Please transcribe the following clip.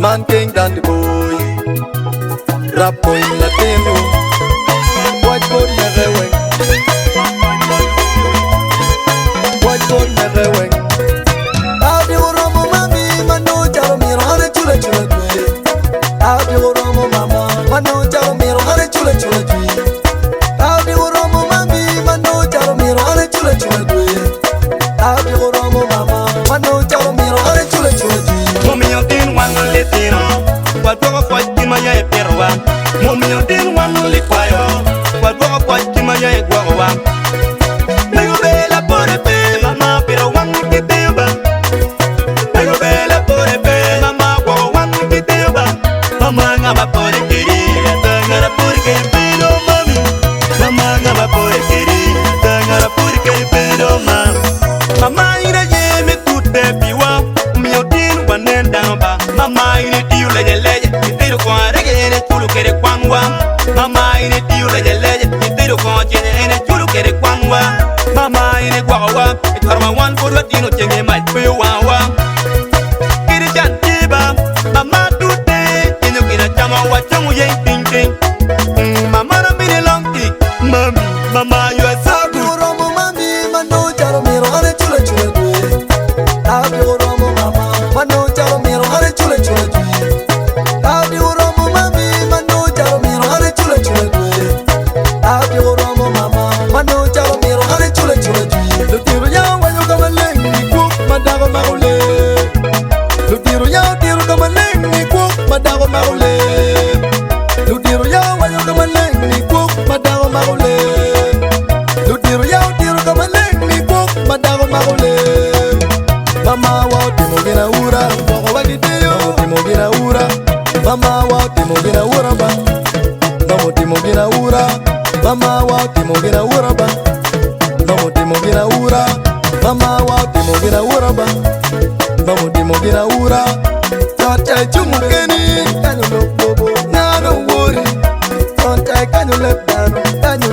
man king dan the boy. Rap boy latino, white boy never wing. White boy never wing. Abi oromo mami mano jaro miro hare chule chule tui. Abi oromo mama mano jaro miro hare chule chule tui. Abi oromo mami mano jaro miro hare chule chule tui. Abi oromo mama mano jaro miro hare chule chule tui. Mami yo tin wan le tino, kwa toka kwa kima ya e perwa. Mami yo tin wan le kwayo, kwa toka kwa kima ya e gwawa. Nego bela pore pe, mama pero wan ke teba. Nego bela pore pe, mama gwawa wan ke teba. Mama ngaba pore kiri, tangara pore ke pero mami. Mama ngaba pore kiri, tangara pore ke pero mami. Mama ira ye me tutte piwa, mi yo tin wan ndamba. Mama ine tiu leje leje, itiro kwa rege ene chulu kere kwangwa. Mama ine tiu leje leje, itiro kwa chene ene chulu kere kwangwa. Mama ine kwawa, itarma wan kodwa tino chenge mai pewa. Kiri chantiba, mama tute, ino kina chama wachamu ye ting ting. Mama na mine long tik, mami, mama you are so good. Oromo mami mano jaro miro hare chule chule tui. Abi oromo mama mano jaro miro hare chule chule tui. Abi oromo mami mano jaro miro hare chule chule tui. Abi oromo mama mano jaro miro hare chule chule tui. Lo tiro ya wanyo kama lengi ku madago maule. Lo tiro ya kama lengi ku madago maule. Lo tiro ya wanyo kama lengi ku madago maule. Lo tiro ya kama lengi ku madago maule. Mama wa timo gina ura, moko wagideo timo gina ura. Mama wa timo gina ura ba, mamo timo gina ura. Mama wa timo gina ura ba, mamo timo gina ura. Mama wa timo gina ura ba, mamo timo gina ura. Tonta chumu geni, kanyo lo bobo, nano wori. Tonta kanyo lepano, kanyo